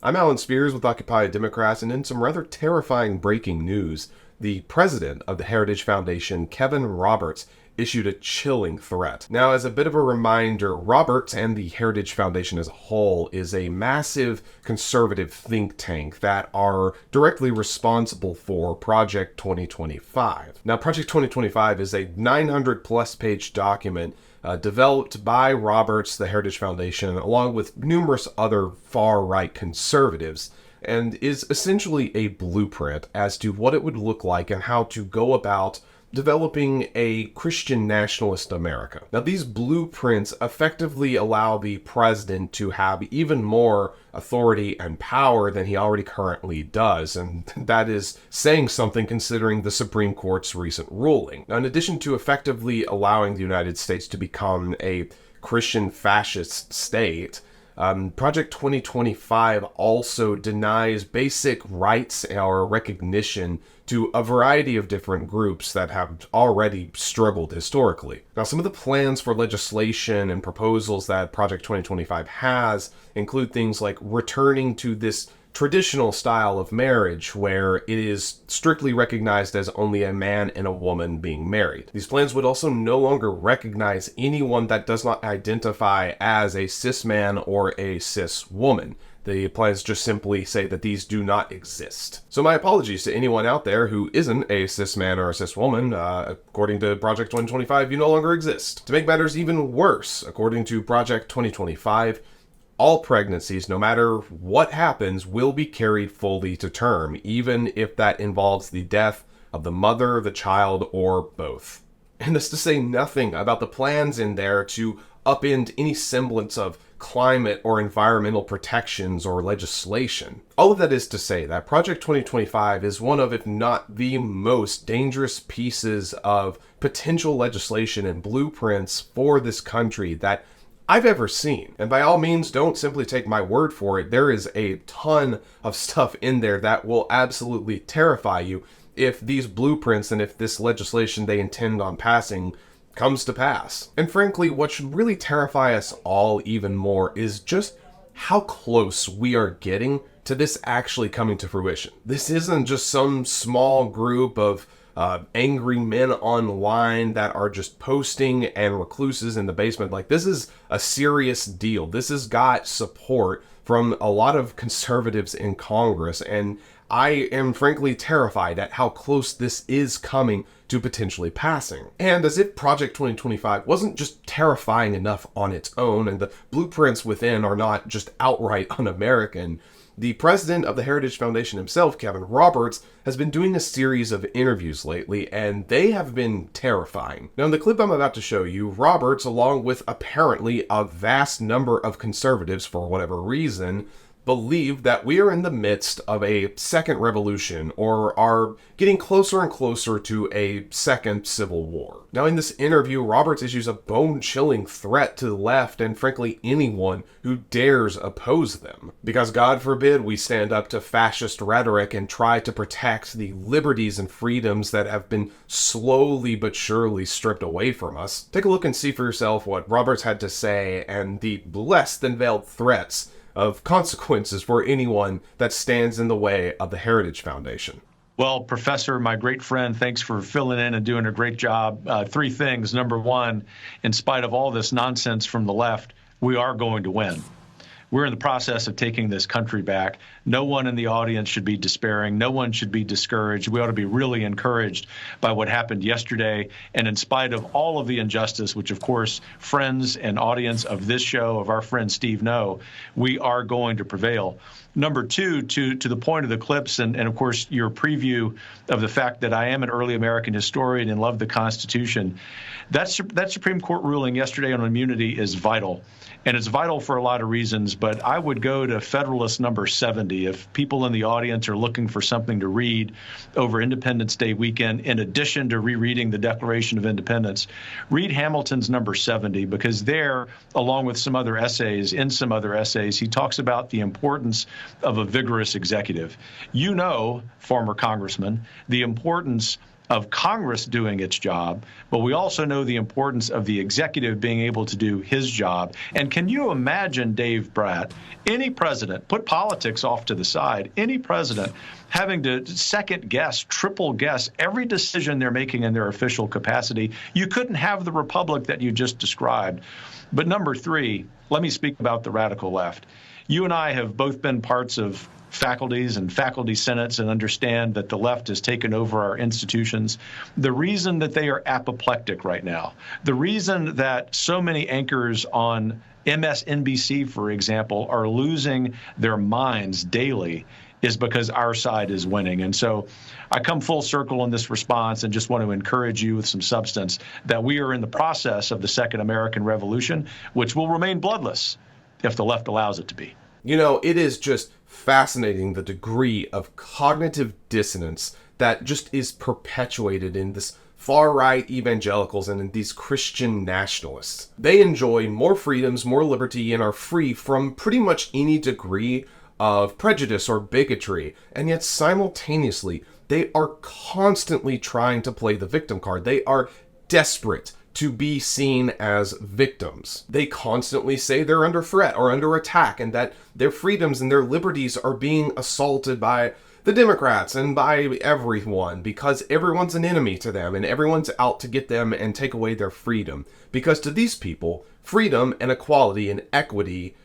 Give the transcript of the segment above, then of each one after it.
I'm Alan Spears with Occupy Democrats, and in some rather terrifying breaking news, the president of the Heritage Foundation, Kevin Roberts, issued a chilling threat. Now, as a bit of a reminder, Roberts and the Heritage Foundation as a whole is a massive conservative think tank that are directly responsible for Project 2025. Now, Project 2025 is a 900 plus page document developed by Roberts, the Heritage Foundation, along with numerous other far-right conservatives, and is essentially a blueprint as to what it would look like and how to go about developing a Christian nationalist America. Now, these blueprints effectively allow the president to have even more authority and power than he already currently does, and that is saying something considering the Supreme Court's recent ruling. Now, in addition to effectively allowing the United States to become a Christian fascist state, Project 2025 also denies basic rights or recognition to a variety of different groups that have already struggled historically. Now, some of the plans for legislation and proposals that Project 2025 has include things like returning to this traditional style of marriage where it is strictly recognized as only a man and a woman being married. These plans would also no longer recognize anyone that does not identify as a cis man or a cis woman. The plans just simply say that these do not exist. So my apologies to anyone out there who isn't a cis man or a cis woman. According to Project 2025, you no longer exist. To make matters even worse, according to Project 2025, all pregnancies, no matter what happens, will be carried fully to term, even if that involves the death of the mother, the child, or both. And this to say nothing about the plans in there to upend any semblance of climate or environmental protections or legislation. All of that is to say that Project 2025 is one of, if not the most dangerous pieces of potential legislation and blueprints for this country that I've ever seen. And by all means, don't simply take my word for it. There is a ton of stuff in there that will absolutely terrify you if these blueprints and if this legislation they intend on passing comes to pass. And frankly, what should really terrify us all even more is just how close we are getting to this actually coming to fruition. This isn't just some small group of angry men online that are just posting and recluses in the basement. Like, this is a serious deal. This has got support from a lot of conservatives in Congress, and I am frankly terrified at how close this is coming to potentially passing. And as if Project 2025 wasn't just terrifying enough on its own, and the blueprints within are not just outright un-American, the president of the Heritage Foundation himself, Kevin Roberts, has been doing a series of interviews lately, and they have been terrifying. Now, in the clip I'm about to show you, Roberts, along with apparently a vast number of conservatives for whatever reason, believe that we are in the midst of a second revolution, or are getting closer and closer to a second civil war. Now, in this interview, Roberts issues a bone-chilling threat to the left and frankly anyone who dares oppose them. Because God forbid we stand up to fascist rhetoric and try to protect the liberties and freedoms that have been slowly but surely stripped away from us. Take a look and see for yourself what Roberts had to say and the less than veiled threats of consequences for anyone that stands in the way of the Heritage Foundation. Well, Professor, my great friend, thanks for filling in and doing a great job. Three things. Number one, in spite of all this nonsense from the left, we are going to win. We're in the process of taking this country back. No one in the audience should be despairing. No one should be discouraged. We ought to be really encouraged by what happened yesterday. And in spite of all of the injustice, which, of course, friends and audience of this show, of our friend Steve know, we are going to prevail. Number two, to the point of the clips and of course, your preview of the fact that I am an early American historian and love the Constitution, that Supreme Court ruling yesterday on immunity is vital. And it's vital for a lot of reasons, but I would go to Federalist number 70 if people in the audience are looking for something to read over Independence Day weekend, in addition to rereading the Declaration of Independence. Read Hamilton's number 70, because there, along with some other essays, he talks about the importance of a vigorous executive. You know, former congressman, the importance of Congress doing its job, but we also know the importance of the executive being able to do his job. And can you imagine, Dave Bratt, any president, put politics off to the side, any president having to second guess, triple guess every decision they're making in their official capacity? You couldn't have the republic that you just described. But number three, let me speak about the radical left. You and I have both been parts of faculties and faculty senates and understand that the left has taken over our institutions. The reason that they are apoplectic right now, the reason that so many anchors on MSNBC, for example, are losing their minds daily is because our side is winning. And so I come full circle in this response and just want to encourage you with some substance that we are in the process of the Second American Revolution, which will remain bloodless if the left allows it to be. You know, it is just fascinating the degree of cognitive dissonance that just is perpetuated in this far-right evangelicals and in these Christian nationalists. They enjoy more freedoms, more liberty, and are free from pretty much any degree of prejudice or bigotry, and yet simultaneously they are constantly trying to play the victim card. They are desperate to be seen as victims. They constantly say they're under threat or under attack and that their freedoms and their liberties are being assaulted by the Democrats and by everyone because everyone's an enemy to them and everyone's out to get them and take away their freedom. Because to these people, freedom and equality and equity,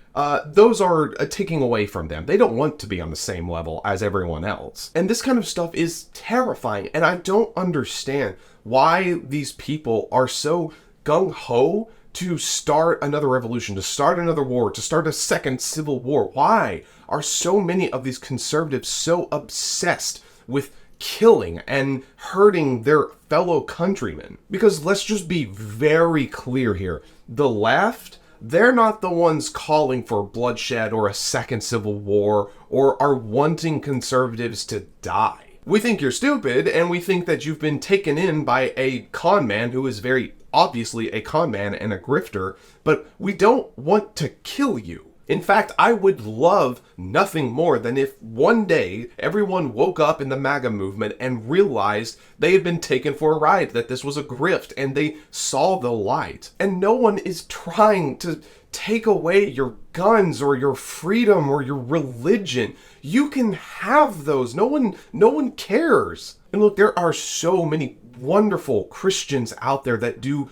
those are taking away from them. They don't want to be on the same level as everyone else. And this kind of stuff is terrifying, and I don't understand why these people are so gung-ho to start another revolution, to start another war, to start a second civil war. Why are so many of these conservatives so obsessed with killing and hurting their fellow countrymen? Because let's just be very clear here. The left, they're not the ones calling for bloodshed or a second civil war or are wanting conservatives to die. We think you're stupid, and we think that you've been taken in by a con man who is very obviously a con man and a grifter, but we don't want to kill you. In fact, I would love nothing more than if one day everyone woke up in the MAGA movement and realized they had been taken for a ride, that this was a grift, and they saw the light. And no one is trying to take away your guns or your freedom or your religion. You can have those. No one cares. And look, there are so many wonderful Christians out there that do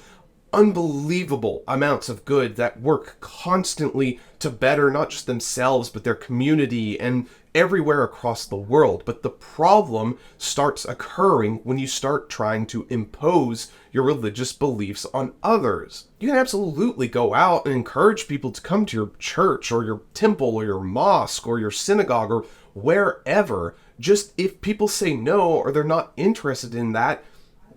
unbelievable amounts of good, that work constantly to better not just themselves, but their community and everywhere across the world. But the problem starts occurring when you start trying to impose your religious beliefs on others. You can absolutely go out and encourage people to come to your church or your temple or your mosque or your synagogue or wherever. Just if people say no or they're not interested in that,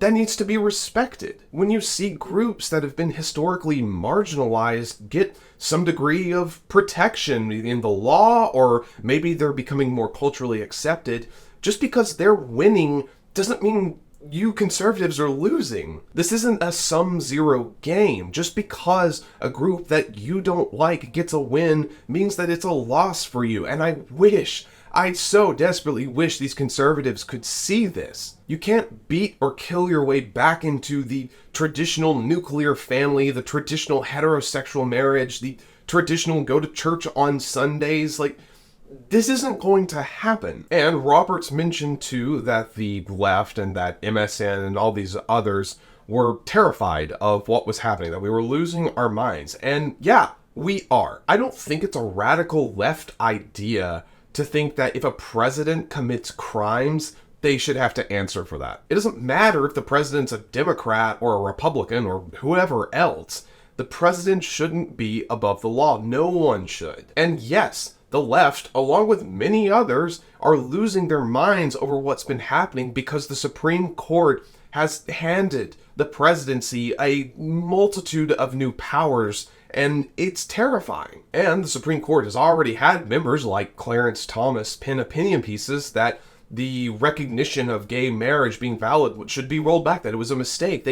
that needs to be respected. When you see groups that have been historically marginalized get some degree of protection in the law, or maybe they're becoming more culturally accepted, just because they're winning doesn't mean you conservatives are losing. This isn't a sum-zero game. Just because a group that you don't like gets a win means that it's a loss for you. And I so desperately wish these conservatives could see this. You can't beat or kill your way back into the traditional nuclear family, the traditional heterosexual marriage, the traditional go to church on Sundays. Like, this isn't going to happen. And Roberts mentioned too that the left and that MSN and all these others were terrified of what was happening, that we were losing our minds. And yeah, we are. I don't think it's a radical left idea to think that if a president commits crimes, they should have to answer for that. It doesn't matter if the president's a Democrat or a Republican or whoever else. The president shouldn't be above the law. No one should. And yes, the left, along with many others, are losing their minds over what's been happening because the Supreme Court has handed the presidency a multitude of new powers, and it's terrifying. And the Supreme Court has already had members like Clarence Thomas pen opinion pieces that the recognition of gay marriage being valid should be rolled back, that it was a mistake.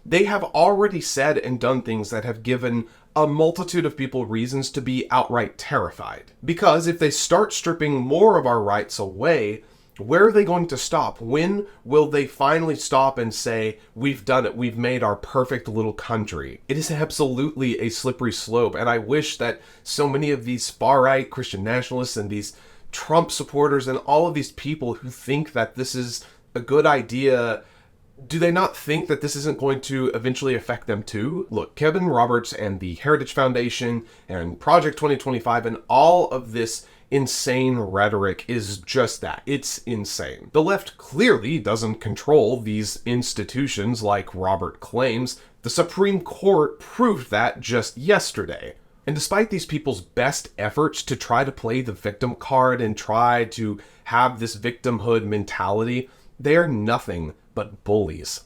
They have already said and done things that have given a multitude of people reasons to be outright terrified. Because if they start stripping more of our rights away, Where are they going to stop? When will they finally stop and say, we've done it, we've made our perfect little country? It is absolutely a slippery slope, and I wish that so many of these far-right Christian nationalists and these Trump supporters and all of these people who think that this is a good idea, do they not think that this isn't going to eventually affect them too? Look, Kevin Roberts and the Heritage Foundation and Project 2025 and all of this insane rhetoric is just that. It's insane. The left clearly doesn't control these institutions like Robert claims. The Supreme Court proved that just yesterday. And despite these people's best efforts to try to play the victim card and try to have this victimhood mentality, they are nothing but bullies.